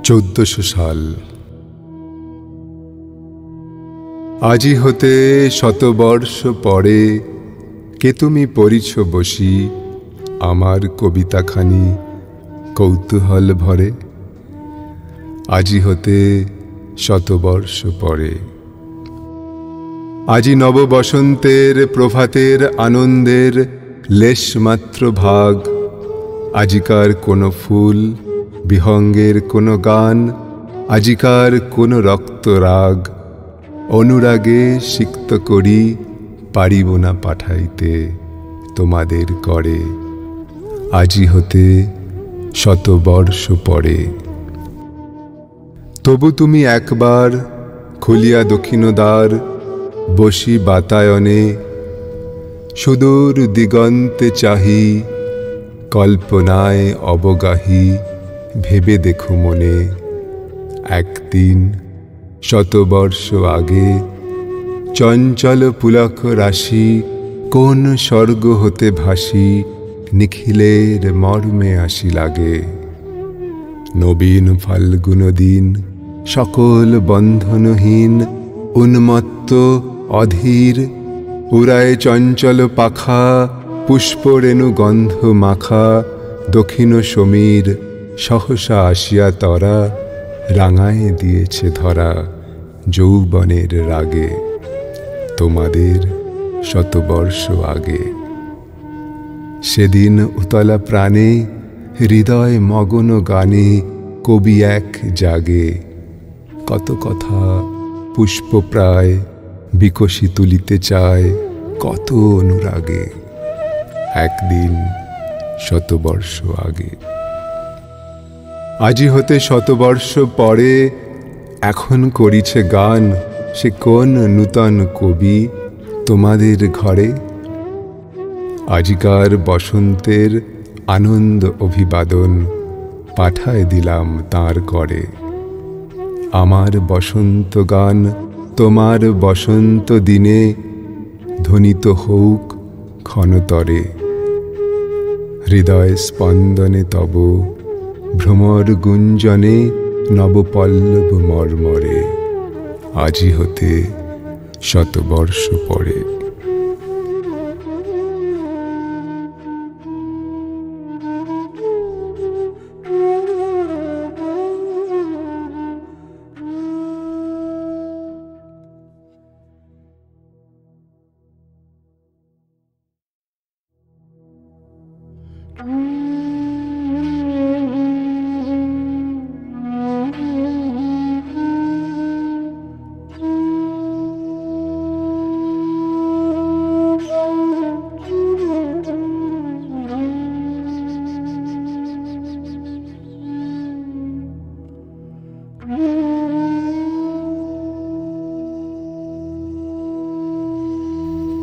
চৌদ্দশো সাল। আজি হতে শতবর্ষ পরে কে তুমি পড়িছ বসি আমার কবিতাখানি কৌতূহল ভরে। আজি হতে শতবর্ষ পরে, আজি নব বসন্তের প্রভাতের আনন্দের লেশমাত্র ভাগ। আজিকার কোনো ফুল বিহঙ্গের কোনো গান, আজিকার কোনো রক্তরাগ অনুরাগে সিক্ত করি পারিব না পাঠাইতে তোমাদের করে। আজি হতে শতবর্ষ পরে। তবু তুমি একবার খুলিয়া দক্ষিণ দ্বার, বসি বাতায়নে সুদূর দিগন্তে চাহি, কল্পনায় অবগাহী ভেবে দেখো মনে। একদিন শতবর্ষ আগে চঞ্চল পুলক রাশি কোন স্বর্গ হতে ভাসি নিখিলের মর্মে আসি লাগে। নবীন ফাল্গুন দিন সকল বন্ধনহীন উন্মত্ত অধীর, উড়ায় চঞ্চল পাখা পুষ্পরেণু গন্ধ মাখা। দক্ষিণ সমীর সহসা আসিয়া তরা রাঙায় দিয়েছে ধরা যৌবনের রাগে তোমাদের শতবর্ষ আগে। সেদিন উতলা প্রাণে হৃদয় মগন গানে কবি এক জাগে। কত কথা পুষ্পপ্রায় বিকশি তুলিতে চায় কত অনুরাগে। একদিন শতবর্ষ আগে। আজি হতে শতবর্ষ পরে এখন করিছে গান সে কোন নূতন কবি তোমাদের ঘরে। আজিকার বসন্তের আনন্দ অভিবাদন পাঠায় দিলাম তাঁর করে। আমার বসন্ত গান তোমার বসন্ত দিনে ধ্বনিত হউক ক্ষণতরে। হৃদয় স্পন্দনে তব ভ্রমর গুঞ্জনে নবপল্লব মর্মরে। আজি হতে শতবর্ষ পরে।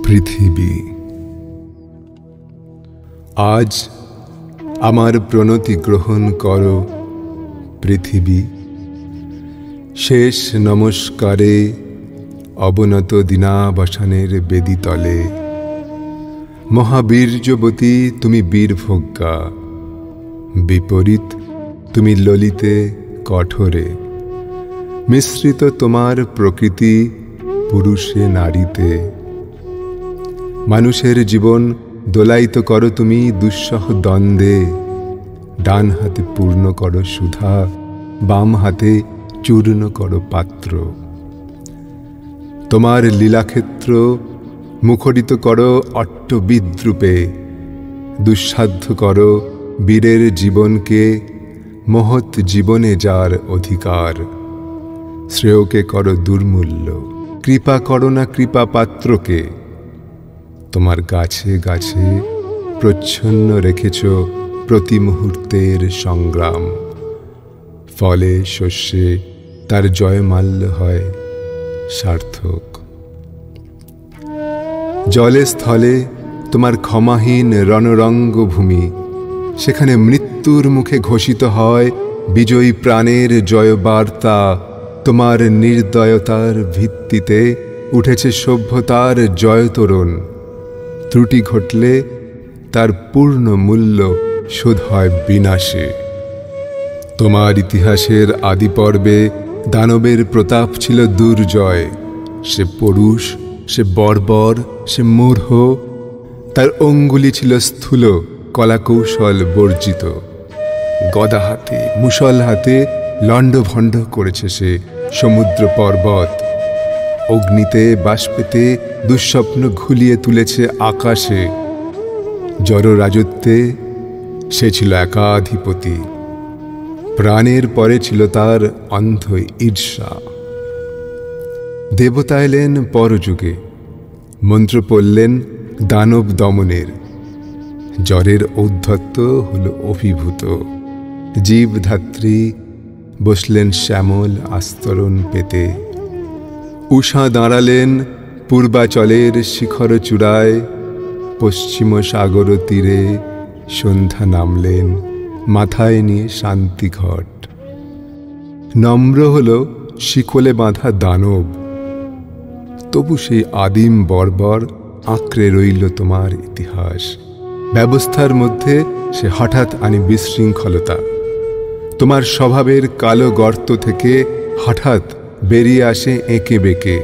পৃথিবী আজ আমার প্রণতি গ্রহণ করো পৃথিবী। শেষ নমস্কারে অবনত দিনাবসানের বেদিতলে। মহাবীর্যবতী তুমি বীরভোগ্যা, বিপরীত তুমি ললিতে কঠোরে। মিশ্রিত তোমার প্রকৃতি পুরুষে নারীতে। মানুষের জীবন দোলায়িত করো তুমি দুঃসহ দ্বন্দ্বে। ডান হাতে পূর্ণ করো সুধা, বাম হাতে চূর্ণ করো পাত্র। তোমার লীলাক্ষেত্র মুখরিত করো অট্ট বিদ্রূপে। দুঃসাধ্য করো বীরের জীবনকে, মহৎ জীবনে যার অধিকার। শ্রেয়কে করো দুর্মূল্য, কৃপা করো না কৃপা পাত্রকে। তোমার গাছে গাছে প্রচ্ছন্ন রেখেছ প্রতি মুহূর্তের সংগ্রাম। ফলে শস্যে তার জয়মাল্য হয় সার্থক। জলে স্থলে তোমার ক্ষমাহীন রণরঙ্গভূমি, সেখানে মৃত্যুর মুখে ঘোষিত হয় বিজয়ী প্রাণের জয়বার্তা। তোমার নির্দয়তার ভিত্তিতে উঠেছে সভ্যতার জয়তোরণ। ত্রুটি ঘটলে তার পূর্ণ মূল্য শোধ হয় বিনাশে। তোমার ইতিহাসের আদি পর্বে দানবের প্রতাপ ছিল দুর্জয়। সে পরুষ, সে বর্বর, সে মূঢ়। তার অঙ্গুলি ছিল স্থূল, কলাকৌশল বর্জিত। গদা হাতে, মুষল হাতে লণ্ডভণ্ড করেছে সে সমুদ্র পর্বত। অগ্নিতে বাষ্পেতে দুঃস্বপ্ন ঘুলিয়ে তুলেছে আকাশে। জড় রাজত্বে সে ছিল একাধিপতি। প্রাণের পরে ছিল তার অন্ধ ঈর্ষা। দেবতা এলেন পরযুগে, মন্ত্র পড়লেন দানব দমনের। জ্বরের ঔদ্ধত্য হল অভিভূত। জীবধাত্রী বসলেন শ্যামল আস্তরণ পেতে। উষা দাঁড়ালেন পূর্বাচলের শিখর চূড়ায়। পশ্চিম সাগর তীরে সন্ধ্যা নামলেন মাথায় নিয়ে শান্তিঘট। নম্র হল শিকলে বাঁধা দানব, তবু সেই আদিম বর্বর আঁকড়ে রইল তোমার ইতিহাস। ব্যবস্থার মধ্যে সে হঠাৎ আনি বিশৃঙ্খলতা। তোমার স্বভাবের কালো গর্ত থেকে হঠাৎ বেরিয়ে আসে এঁকে বেঁকে।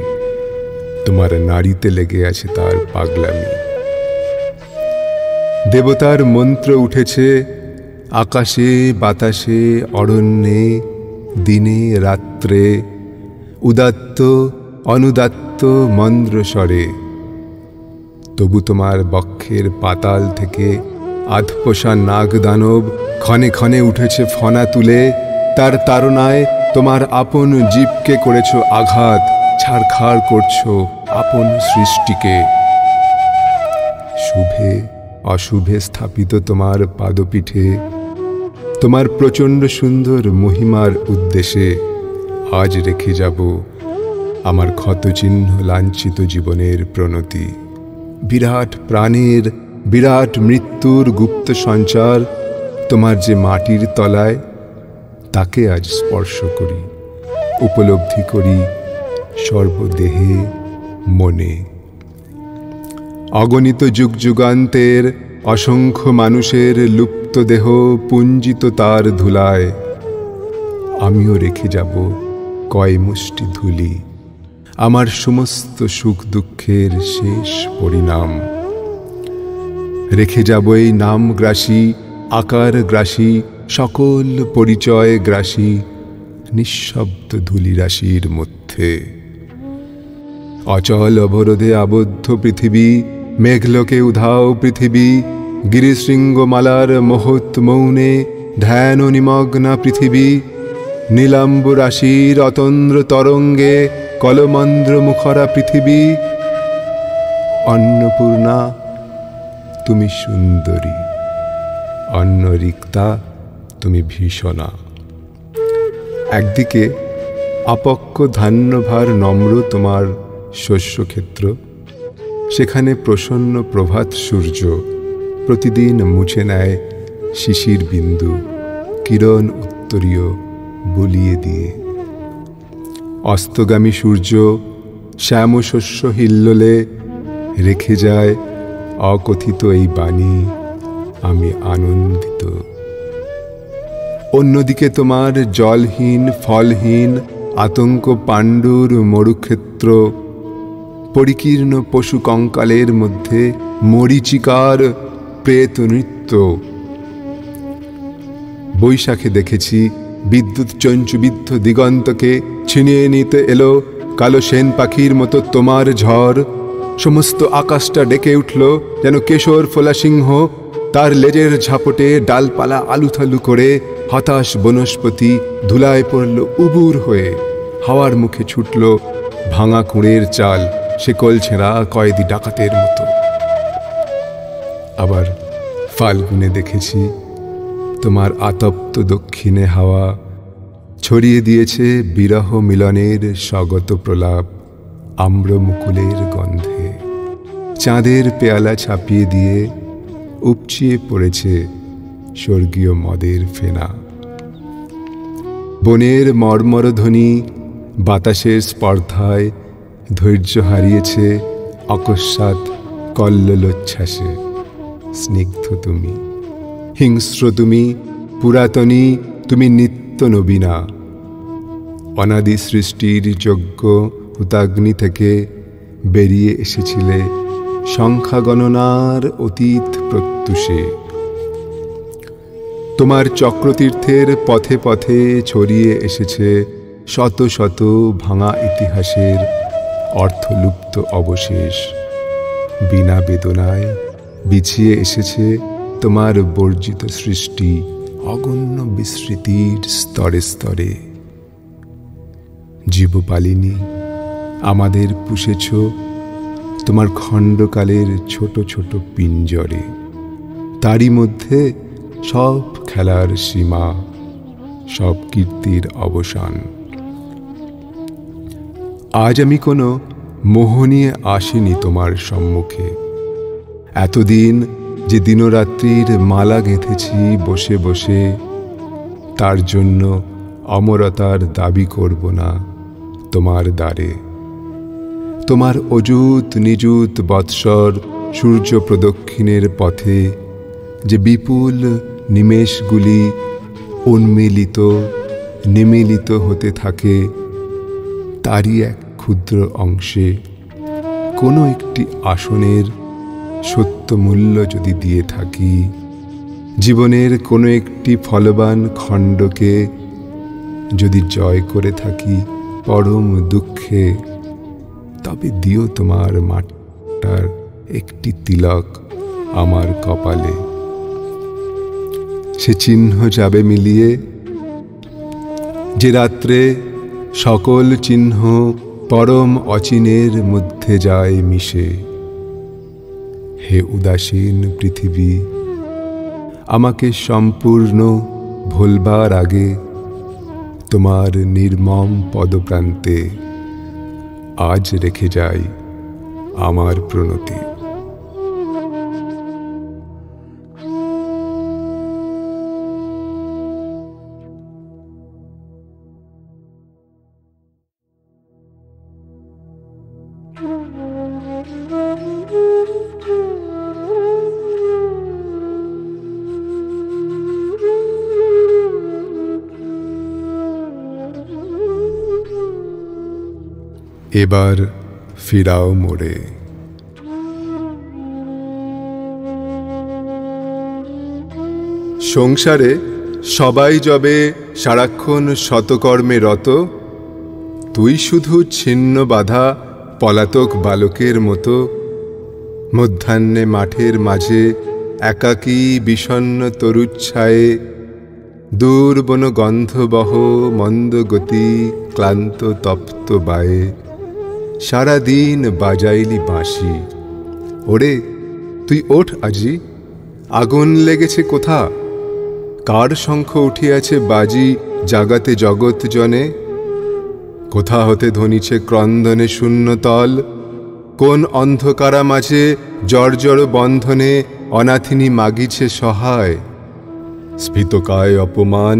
তোমার নাড়িতে লেগে আছে তার পাগলামি। দেবতার মন্ত্র উঠেছে আকাশে বাতাসে অরণ্যে, দিনে রাত্রে, উদাত্ত অনুদাত্ত মন্দ্র স্বরে। তবু তোমার বক্ষের পাতাল থেকে আধপোষা নাগ দানব ক্ষণে ক্ষণে উঠেছে ফনা তুলে। তার তাড়নায় তোমার আপন জীবকে করেছ আঘাত, ছাড়খাড় করছ আপন সৃষ্টিকে। শুভে অশুভে স্থাপিত তোমার পাদপীঠে, তোমার প্রচণ্ড সুন্দর মহিমার উদ্দেশ্যে আজ রেখে যাব আমার ক্ষতচিহ্ন লাঞ্ছিত জীবনের প্রণতি। বিরাট প্রাণের, বিরাট মৃত্যুর গুপ্ত সঞ্চার তোমার যে মাটির তলায়, তাকে আজ স্পর্শ করি, উপলব্ধি করি সর্বদেহে মনে। অগণিত যুগ যুগান্তের অসংখ্য মানুষের লুপ্ত দেহ পুঞ্জিত তার ধুলায় আমিও রেখে যাব কয় মুষ্টি ধুলি, আমার সমস্ত সুখ দুঃখের শেষ পরিণাম। রেখে যাব এই নামগ্রাসী, আকার গ্রাসী, সকল পরিচয় গ্রাসী নিঃশব্দ ধূলিরাশির মধ্যে। অচল অবরোধে আবদ্ধ পৃথিবী, মেঘলোকে উধাও পৃথিবী, গিরিশৃঙ্গমালার মহৎ মৌনে ধ্যান নিমগ্না পৃথিবী। নীলাম্ব রাশির অতন্দ্র তরঙ্গে কলমন্দ্র মুখরা পৃথিবী। অন্নপূর্ণা তুমি সুন্দরী, অন্ন রিক্তা তুমি ভীষণা। একদিকে আপক্ক ধান্যভার নম্র তোমার শস্যক্ষেত্র, সেখানে প্রসন্ন প্রভাত সূর্য প্রতিদিন মুছে নেয় শিশির বিন্দু কিরণ উত্তরীয় বুলিয়ে দিয়ে। অস্তগামী সূর্য শ্যামশস্য হিল্লোলে রেখে যায় অকথিত এই বাণী, আমি আনন্দিত। অন্যদিকে তোমার জলহীন ফলহীন আতঙ্ক পাণ্ডুর মরুক্ষেত্র, পরিকীর্ণ পশু কঙ্কালের মধ্যে মরীচিকার প্রেত নৃত্য। বৈশাখে দেখেছি বিদ্যুৎ চঞ্চুবিদ্ধ দিগন্তকে ছিনিয়ে নিতে এলো কালো সেন পাখির মতো তোমার ঝড়। সমস্ত আকাশটা ডেকে উঠল যেন কেশর ফোলা সিংহ। তার লেজের ঝাপটে ডালপালা আলুথালু করে হতাশ বনস্পতি ধুলায় পড়ল উবুর হয়ে। হাওয়ার মুখে ছুটল ভাঙা কুঁড়ের চাল, শেকল ছেঁড়া কয়েদি ডাকাতের মতো। আবার ফাল্গুনে দেখেছি তোমার আতপ্ত দক্ষিণে হাওয়া ছড়িয়ে দিয়েছে বিরহ মিলনের স্বগত প্রলাপ আম্রমুকুলের গন্ধে। চাঁদের পেয়ালা ছাপিয়ে দিয়ে উপচিয়ে পড়েছে স্বর্গীয় মদের ফেনা। বনের মর্মরধ্বনি বাতাসের স্পর্ধায় ধৈর্য হারিয়েছে অকস্মাৎ কল্লোলোচ্ছ্বাসে। স্নিগ্ধ তুমি, হিংস্র তুমি, পুরাতনী তুমি, নিত্য নবীনা। অনাদি সৃষ্টির যজ্ঞ হুতাগ্নি থেকে বেরিয়ে এসেছিলে সংখ্যা গণনার অতীত প্রত্যুষে। তোমার চক্রতীর্থের পথে পথে ছড়িয়ে এসেছে শত শত ভাঙা ইতিহাসের অর্থলুপ্ত অবশেষ। বিনা বেদনায় বিছিয়ে এসেছে তোমার বর্জিত সৃষ্টি অগণ্য বিস্মৃতির স্তরে স্তরে। জীবপালিনী, আমাদের পুষেছ তোমার খণ্ডকালের ছোট ছোট পিঞ্জরে। তারই মধ্যে সব খেলার সীমা, সব কীর্তির অবসান। আজ আমি কোনো মোহ নিয়ে আসিনি তোমার সম্মুখে। এতদিন যে দিনরাত্রির মালা গেঁথেছি বসে বসে, তার জন্য অমরতার দাবি করব না তোমার দ্বারে। তোমার অযুত নিযুত বৎসর সূর্য প্রদক্ষিণের পথে যে বিপুল নিমেষগুলি উন্মিলিত নিমিলিত হতে থাকে, তারই এক ক্ষুদ্র অংশে কোনো একটি আসনের সত্য মূল্য যদি দিয়ে থাকি, জীবনের কোনো একটি ফলবান খণ্ডকে যদি জয় করে থাকি পরম দুঃখে, তবে দিও তোমার মাটার একটি তিলক আমার কপালে। সে চিহ্ন যাবে মিলিয়ে, যে রাত্রে সকল চিহ্ন পরম অচিনের মধ্যে যায় মিশে। হে উদাসীন পৃথিবী, আমাকে সম্পূর্ণ ভুলবার আগে তোমার নির্মম পদপ্রান্তে আজ রেখে যাই আমার প্রণতি। এবার ফিরাও মোরে। সংসারে সবাই যবে সারাক্ষণ শতকর্মে রত, তুই শুধু ছিন্ন বাঁধা পলাতক বালকের মতো মধ্যাহ্নে মাঠের মাঝে একাকী বিষণ্ণ তরুচ্ছায়ে দূর বন গন্ধবহ মন্দ গতি ক্লান্ত তপ্ত বায়ে সারাদিন বাজাইলি বাঁশি। ওরে তুই ওঠ আজি, আগুন লেগেছে কোথা? কার শঙ্খ উঠিয়াছে বাজি জাগাতে জগৎ জনে? কোথা হতে ধ্বনিছে ক্রন্দনে শূন্যতল? কোন অন্ধকারা মাঝে জর্জর বন্ধনে অনাথিনী মাগিছে সহায়? স্ফীতকায় অপমান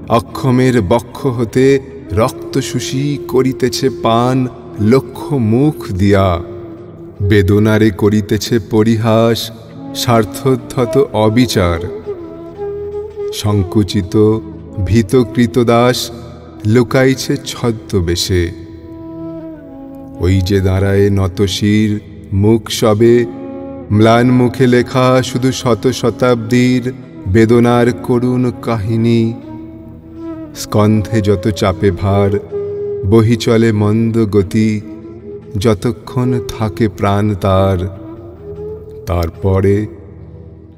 অক্ষমের বক্ষ হতে রক্ত শুষি করিতেছে পান লক্ষ মুখ দিয়া। বেদনারে করিতেছে পরিহাস স্বার্থোদ্ধত অবিচার। সংকুচিত ভীতকৃত দাস লুকাইছে ছদ্মবেশে। ওই যে দাঁড়ায় নতশির মুখ সবে, ম্লান মুখে লেখা শুধু শত শতাব্দীর বেদনার করুণ কাহিনী। স্কন্ধে যত চাপে ভার, বহি চলে মন্দ গতি, যতক্ষণ থাকে প্রাণ তার। তারপরে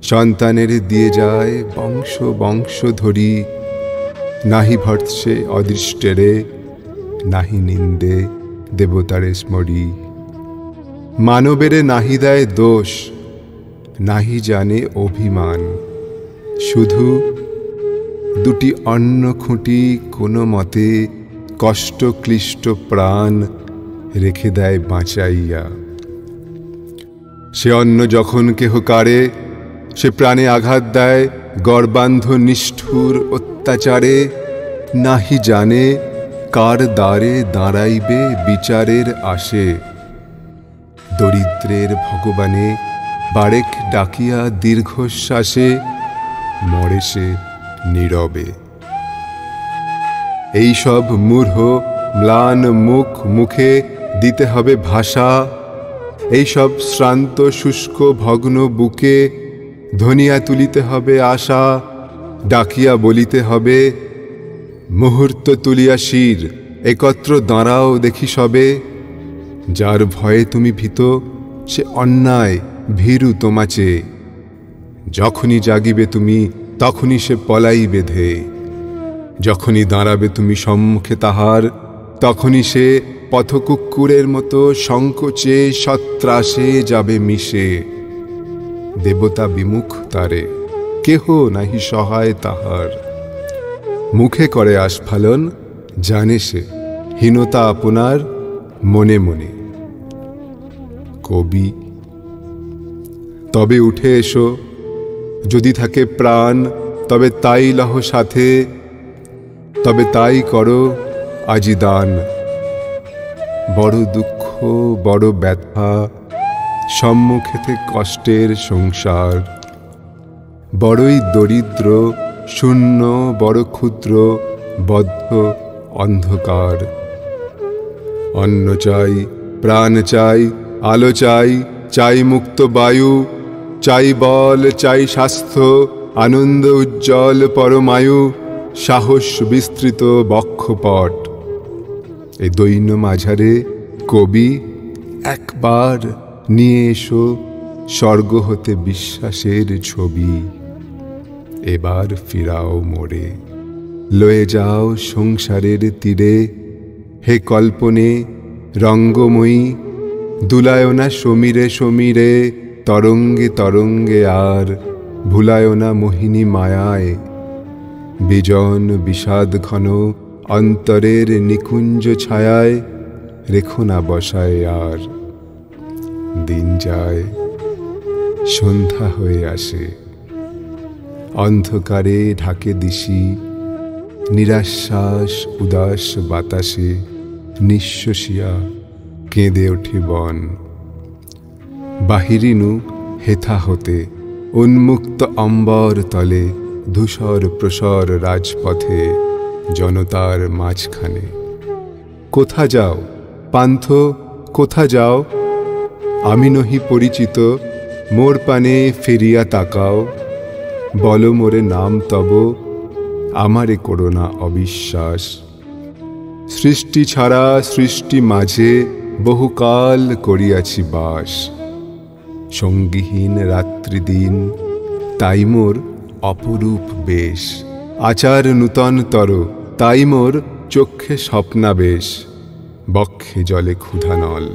সন্তানের দিয়ে যায় বংশ বংশ ধরি। নাহি ভর্ৎসে অদৃষ্টেরে, নাহি নিন্দে দেবতারে স্মরি। মানবেরে নাহি দেয় দোষ, নাহি জানে অভিমান। শুধু দুটি অন্ন খুঁটি কোনো মতে কষ্ট ক্লিষ্ট প্রাণ রেখে দেয় বাঁচাইয়া। সে অন্ন যখন কেহ কারে, সে প্রাণে আঘাত দেয় গর্বান্ধ নিষ্ঠুর অত্যাচারে। নাহি জানে কার দ্বারে দাঁড়াইবে বিচারের আসে। দরিদ্রের ভগবানে বারেক ডাকিয়া দীর্ঘশ্বাসে, মরে সে নীরবে। এইসব মূঢ় ম্লান মুখে দিতে হবে ভাষা। এইসব শ্রান্ত শুষ্ক ভগ্ন বুকে ধনিয়া তুলিতে হবে আশা। ডাকিয়া বলিতে হবে, মুহূর্ত তুলিয়া শির একত্র দাঁড়াও দেখি সবে। যার ভয়ে তুমি ভীত, সে অন্যায় ভীরু তোমাচে। যখনই জাগিবে তুমি, তখনই সে পলাই বেঁধে। যখনই দাঁড়াবে তুমি সম্মুখে তাহার, তখনই সে পথকুক্কুরের মতো সংকোচে সত্রাসে যাবে মিশে। দেবতা বিমুখ তারে, কেহ নাহি সহায় তাহার। মুখে করে আস্ফালন, জানে সে হীনতা আপনার মনে মনে। কবি, তবে উঠে এসো, যদি থাকে প্রাণ তবে তাই লহ সাথে। তবে তাই করো আজি দান। বড় দুঃখ বড় ব্যথা, সম্মুখেতে কষ্টের সংসার। বড়ই দরিদ্র শূন্য, বড় ক্ষুদ্র বদ্ধ অন্ধকার। অন্ন চাই, প্রাণ চাই, আলো চাই, চাই মুক্ত বায়ু। চাই বল, চাই স্বাস্থ্য, আনন্দ উজ্জ্বল পরমায়ু। সাহস বিস্তৃত বক্ষপট। এই দৈন্য মাঝারে কবি, একবার নিয়ে এসো স্বর্গ হতে বিশ্বাসের ছবি। এবার ফিরাও মোরে, লয়ে যাও সংসারের তীরে। হে কল্পনে রঙ্গময়ী, দুলায় না সমীরে সমীরে। তরঙ্গে তরঙ্গে আর ভুলায় না মোহিনী মায়ায়। বিজন বিষাদ ঘন অন্তরের নিকুঞ্জ ছায়ায়। রেখো না বসায় আর। দিন যায়, সন্ধ্যা হয়ে আসে, অন্ধকারে ঢাকে দিশি। নিরাশ্বাস উদাস বাতাসে নিঃশ্বসিয়া কেঁদে ওঠে বন। বাহিরিনু হেথা হতে উন্মুক্ত অম্বর তলে। ধূসর প্রসর রাজপথে জনতার মাঝখানে। কোথা যাও পান্থ, কোথা যাও? আমি নহি পরিচিত, মোর পানে ফিরিয়া তাকাও। বল মোরে নাম তব, আমারে করো না অবিশ্বাস। সৃষ্টি ছাড়া সৃষ্টি মাঝে বহুকাল করিয়াছি বাস। সঙ্গীহীন রাত্রি দিন, তাই মোর অপরূপ বেশ। আচার নূতনতর, তাই মোর চক্ষে স্বপ্নাবেশ। বক্ষে জলে ক্ষুধানল।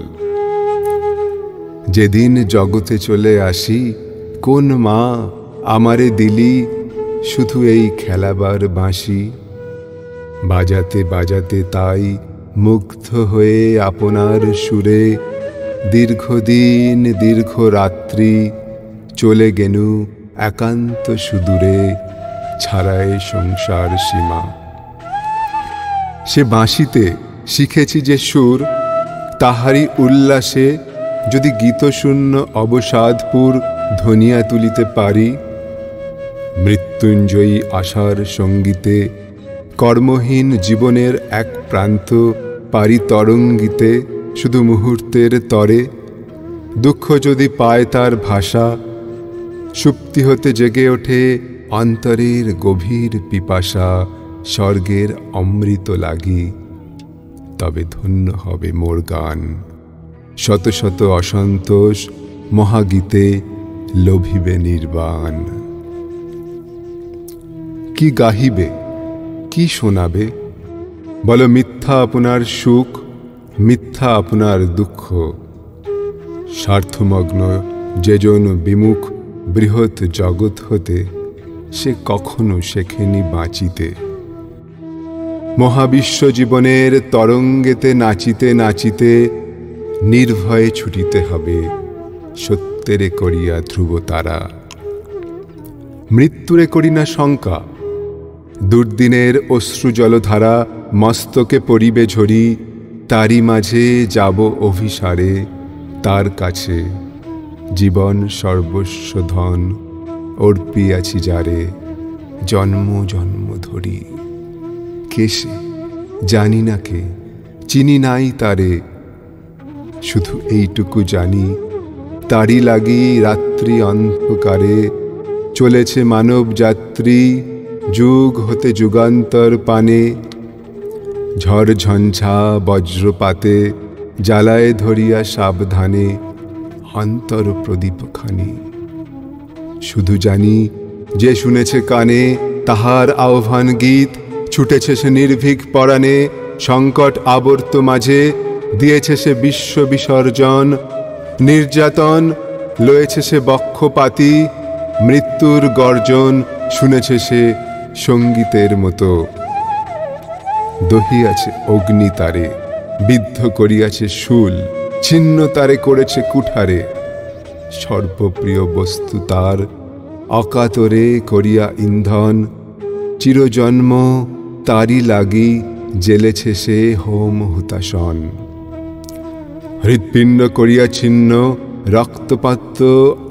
যেদিন জগতে চলে আসি, কোন মা আমারে দিলি শুধু এই খেলাবার বাঁশি। বাজাতে বাজাতে তাই মুগ্ধ হয়ে আপনার সুরে। দীর্ঘদিন দীর্ঘ রাত্রি চলে গেনু একান্ত সুদূরে। ছাড়ায় সংসার সীমা। সে বাঁশিতে শিখেছি যে সুর, তাহারি উল্লাসে যদি গীতশূন্য অবসাদপুর ধনিয়া তুলিতে পারি। মৃত্যুঞ্জয়ী আশার সঙ্গীতে কর্মহীন জীবনের এক প্রান্ত পারি তরঙ্গিতে শুধু মুহূর্তের তরে। দুঃখ যদি পায় তার ভাষা, সুপ্তি হতে জেগে ওঠে অন্তরের গভীর পিপাসা। স্বর্গের অমৃত লাগি, তবে ধন্য হবে মোর গান। শত শত অসন্তোষ মহাগীতে লোভিবে নির্বাণ। কি গাহিবে, কি শোনাবে? বল মিথ্যা আপনার সুখ, মিথ্যা আপনার দুঃখ। স্বার্থমগ্ন যেজন বিমুখ বৃহৎ জগৎ হতে, সে কখনো শেখেনি বাঁচিতে। মহাবিশ্ব জীবনের তরঙ্গেতে নাচিতে নাচিতে নির্ভয়ে ছুটিতে হবে। সত্যেরে করিয়া ধ্রুব তারা। মৃত্যুরে করি না শঙ্কা, দুর্দিনের অশ্রু জলধারা মস্তকে পড়িবে ঝরি, তারই মাঝে যাব অভিসারে তার কাছে। জীবন সর্বস্ব ধন অর্পিয়াছি যারে, জন্ম জন্ম ধরি। কে সে জানি না, কে চিনি নাই তারে, শুধু এইটুকু জানি তারই লাগি রাত্রি অন্ধকারে চলেছে মানব যাত্রী যুগ হতে যুগান্তর পানে। ঝড় ঝঞ্ঝা বজ্রপাতে জ্বালায় ধরিয়া সাবধানে অন্তর প্রদীপখানি। শুধু জানি যে শুনেছে কানে তাহার আহ্বান গীত, ছুটেছে সে নির্ভীক পরাণে সংকট আবর্ত মাঝে, দিয়েছে সে বিশ্ব বিসর্জন নির্যাতন, লয়েছে সে বক্ষপাতি মৃত্যুর গর্জন, শুনেছে সে সঙ্গীতের মতো। দহিয়াছে অগ্নি তারে, বিদ্ধ করিয়াছে শূল, ছিন্ন তারে করেছে কুঠারে। সর্বপ্রিয় বস্তু তার অকাতরে করিয়া ইন্ধন, চিরজন্ম তারই লাগি জেলেছে সে হোম হুতাশন। হৃৎপিণ্ড করিয়া ছিন্ন রক্তপাত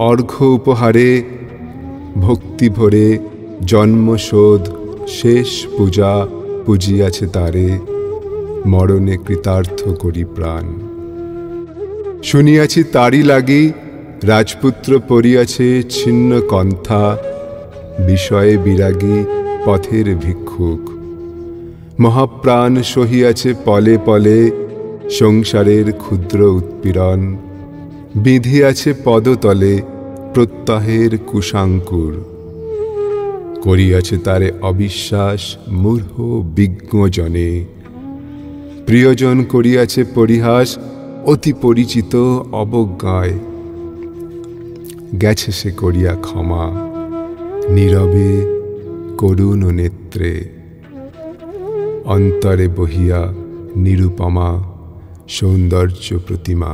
অর্ঘ্য উপহারে, ভক্তি ভরে জন্মশোধ শেষ পূজা পুজিয়াছে তারে, মরণে কৃতার্থ করি প্রাণ। শুনিয়াছি তারই লাগি রাজপুত্র পড়িয়াছে ছিন্ন কন্থা, বিষয়ে বিরাগী পথের ভিক্ষুক। মহাপ্রাণ সহিয়াছে পলে পলে সংসারের ক্ষুদ্র উৎপীড়ন, বিধিয়াছে পদতলে প্রত্যহের কুশাঙ্কুর। করিয়াছে তারে অবিশ্বাস মূঢ় বিজ্ঞজনে, প্রিয়জন করিয়াছে পরিহাস অতি পরিচিত অবজ্ঞায়। গেছে সে করিয়া ক্ষমা নীরবে করুণ নেত্রে, অন্তরে বহিয়া নিরুপমা সৌন্দর্য প্রতিমা।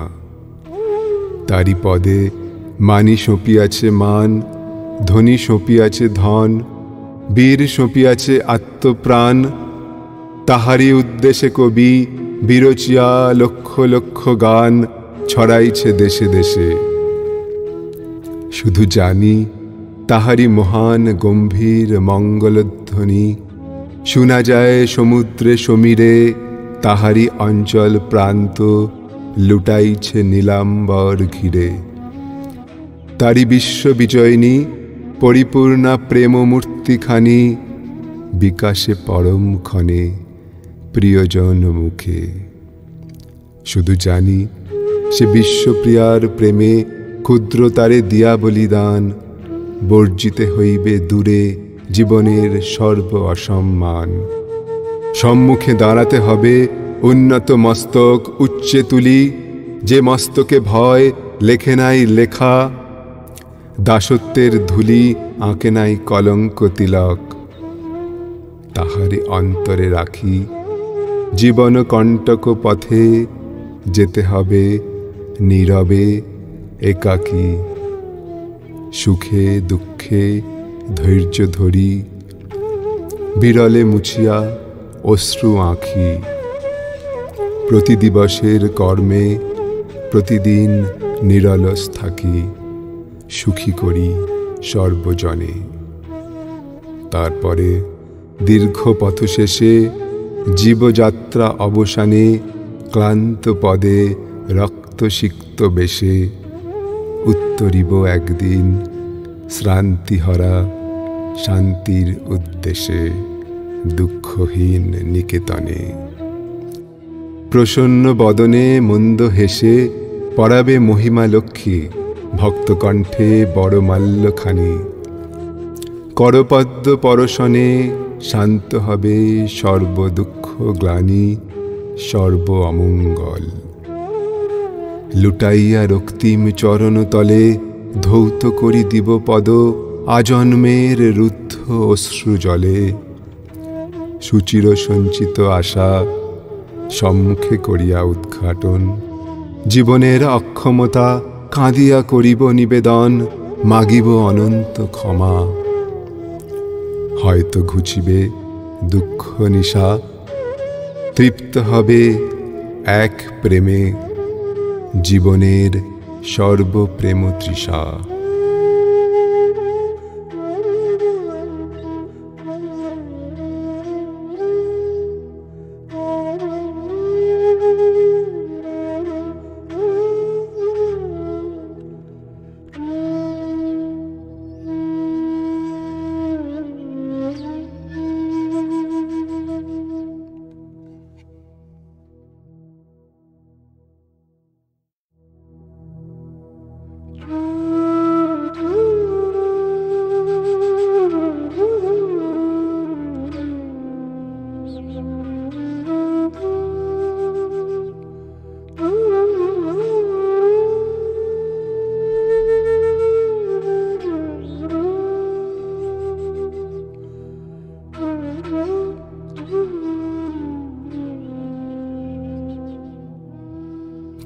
তারি পদে মানি সঁপিয়াছে মান, ধনী সঁপিয়াছে ধন, বীর সঁপিয়াছে আত্মপ্রাণ। তাহারি উদ্দেশে কবি বিরচিয়া লক্ষ লক্ষ গান ছড়াইছে দেশে দেশে। শুধু জানি তাহারি মহান গম্ভীর মঙ্গলধ্বনি শোনা যায় সমুদ্রে সমীরে, তাহারি অঞ্চল প্রান্ত লুটাইছে নীলাম্বর ঘিরে। তারি বিশ্ববিজয়িনী পরিপূর্ণা প্রেমমূর্তিখানি, বিকাশে পরম ক্ষণে প্রিয়জন মুখে। শুধু জানি সে বিশ্বপ্রিয়ার প্রেমে ক্ষুদ্র তারে দিয়া বলিদান, বর্জিতে হইবে দূরে জীবনের সর্ব অসম্মান। সম্মুখে দাঁড়াতে হবে উন্নত মস্তক উচ্চে তুলি, যে মস্তকে ভয় লেখে নাই লেখা, দাসত্বের ধূলি আঁকে নাই কলঙ্ক তিলক। তাহারে অন্তরে রাখি জীবন কণ্টক পথে যেতে হবে নীরবে একাকী। সুখে দুঃখে ধৈর্য ধরি বিরলে মুছিয়া অশ্রু আঁখি। প্রতিদিবসের কর্মে প্রতিদিন নিরলস থাকি, সুখী করি সর্বজনে। তারপরে দীর্ঘ পথ শেষে জীবযাত্রা অবসানে ক্লান্ত পদে রক্তসিক্ত বেশে উত্তরিব একদিন শ্রান্তিহরা শান্তির উদ্দেশে দুঃখহীন নিকেতনে। প্রসন্ন বদনে মন্দ হেসে পড়াবে মহিমা লক্ষ্মী ভক্তকণ্ঠে বড় মাল্যখানি। করপদ্ম পরশনে শান্ত হবে সর্বদুঃখ গ্লানি সর্ব অমঙ্গল। লুটাইয়া রক্তিম চরণতলে ধৌত করি দিব পদ আজন্মের রুদ্ধ অশ্রু জলে। সুচির সঞ্চিত আশা সম্মুখে করিয়া উদ্ঘাটন, জীবনের অক্ষমতা কাঁদিয়া করিব নিবেদন, মাগিব অনন্ত ক্ষমা। হয়তো ঘুচিবে দুঃখ নিশা, তৃপ্ত হবে এক প্রেমে জীবনের সর্বপ্রেম তৃষা।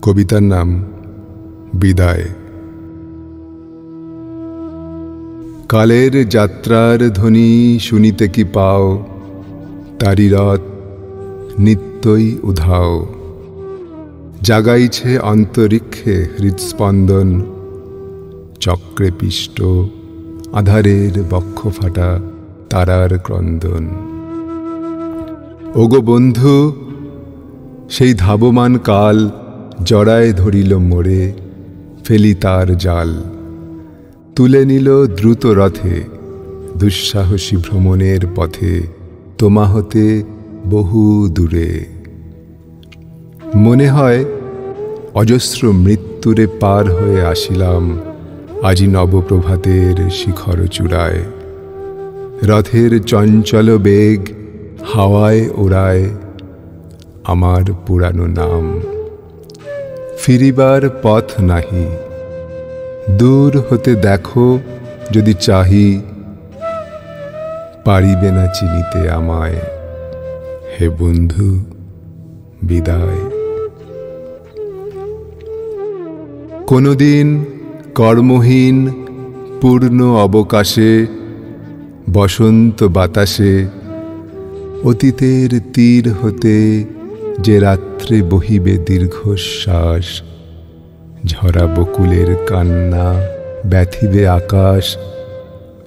কবিতার নাম বিদায়। কালের যাত্রার ধ্বনি শুনিতে কি পাও, তারি রথ নিত্যই উধাও। জাগাইছে অন্তরিক্ষে হৃৎস্পন্দন, চক্রে পিষ্ট আধারের বক্ষ ফাটা তারার ক্রন্দন। ওগো বন্ধু, সেই ধাবমান কাল জড়ায় ধরিল মোরে, ফেলি তার জাল। তুলে নিল দ্রুত রথে দুঃসাহসী ভ্রমণের পথে, তোমা হতে বহু দূরে। মনে হয় অজস্র মৃত্যুরে পার হয়ে আসিলাম আজি নবপ্রভাতের শিখর চূড়ায়। রথের চঞ্চল বেগ হাওয়ায় ওড়ায় আমার পুরানো নাম। ফিরিবার পথ নাহি, দূর হতে দেখো যদি চাহি, পারিবে না চিনিতে আমায়। হে বন্ধু, বিদায়। কোনদিন কর্মহীন পূর্ণ অবকাশে, বসন্ত বাতাসে, অতীতের তীর হতে যে রাত্রে বহিবে দীর্ঘশ্বাস। ঝরা বকুলের কান্না ব্যথিবে আকাশ,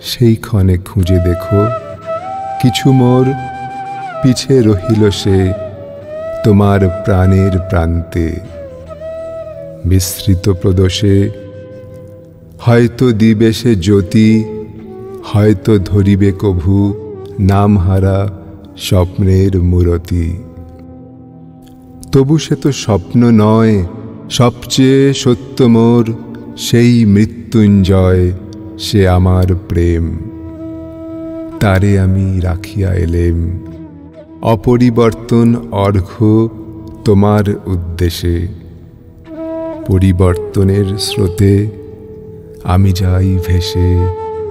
সেই ক্ষণে খুঁজে দেখো কিছু মোর পিছে রহিল সে তোমার প্রাণের প্রান্তে। বিস্মৃত প্রদোষে হয়তো দিবে সে জ্যোতি, হয়তো ধরিবে কভু নামহারা স্বপ্নের মূরতি। তবু সে তো স্বপ্ন নয়, সবচেয়ে সত্য মোর সেই মৃত্যুঞ্জয়, সে আমার প্রেম। তারে আমি রাখিয়া এলেম অপরিবর্তন অর্ঘ্য তোমার উদ্দেশে। পরিবর্তনের স্রোতে আমি যাই ভেসে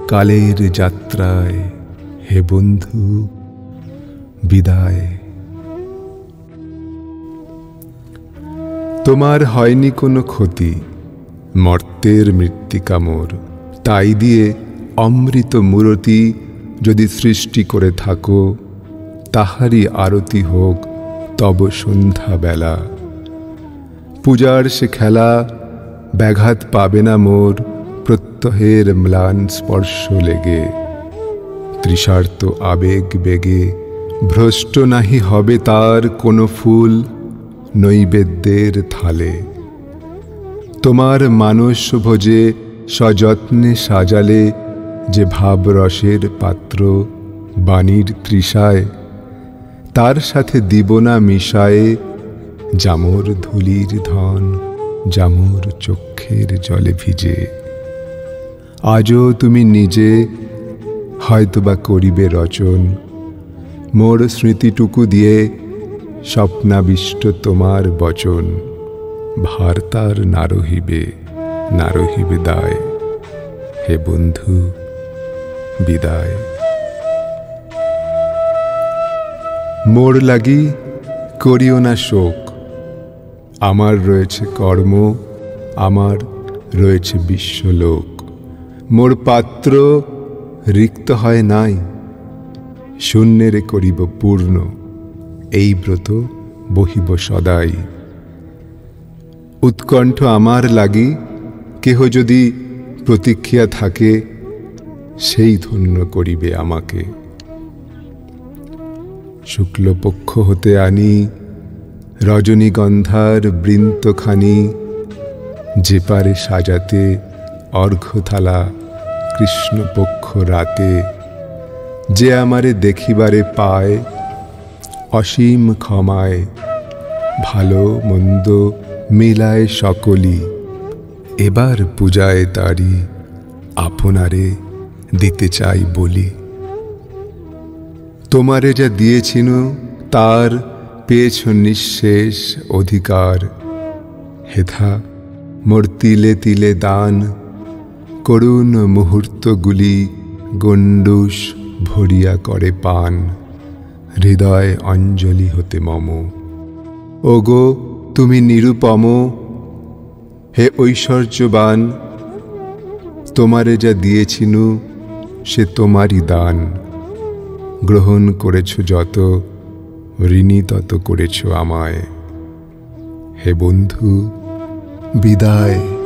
কালের যাত্রায়। হে বন্ধু, বিদায়। তোমার হয়নি কোনো ক্ষতি, মর্তের মৃত্তিকা মোর। তাই দিয়ে অমৃত মূরতি যদি সৃষ্টি করে থাকো, তাহারই আরতি হোক তব সন্ধ্যা বেলা। পূজার সে খেলা ব্যাঘাত পাবে না মোর প্রত্যহের ম্লান স্পর্শ লেগে। তৃষার্ত আবেগ বেগে ভ্রষ্ট নাহি হবে তার কোনো ফুল নৈবেদ্যের থালে। তোমার মানস ভোজে সযত্নে সাজালে যে ভাবরসের পাত্র বাণীর তৃষায়, তার সাথে দিব না মিশায়ে জামর ধুলির ধন, জামর চক্ষের জলে ভিজে। আজও তুমি নিজে হয়তোবা করিবে রচন, মোর স্মৃতিটুকু দিয়ে স্বপ্নাবিষ্ট তোমার বচন। ভার তার না রহিবে, না রহিবে দায়। হে বন্ধু, বিদায়। মোর লাগি করিও না শোক, আমার রয়েছে কর্ম, আমার রয়েছে বিশ্বলোক। মোর পাত্র রিক্ত হয় নাই, শূন্যেরে করিব পূর্ণ, এই ব্রত বহিব সদাই। উৎকণ্ঠ আমার লাগি কেহ যদি প্রতীক্ষা থাকে, সেই ধন্য করিবে আমাকে। শুক্লপক্ষ হতে আনি রজনীগন্ধার বৃন্তখানি, যে পারে সাজাতে অর্ঘ্যথালা কৃষ্ণপক্ষ রাতে। যে আমারে দেখিবারে পায় অসীম ক্ষমায়, ভালো মন্দ মিলায় সকলি, এবার পূজায় তারি আপনারে দিতে চাই বলি। তোমারে যা দিয়েছিনু তার পেয়েছ নিঃশেষ অধিকার, হেথা মোর তিলে তিলে দান, করুণ মুহূর্তগুলি গণ্ডূষ ভরিয়া করে পান, হৃদয় অঞ্জলি হতে মম। ওগো তুমি নিরুপম, হে ঐশ্বর্যবান, তোমারে যা দিয়েছিনু সে তোমারই দান। গ্রহণ করেছ যত, ঋণী তত করেছ আমায়। হে বন্ধু বিদায়।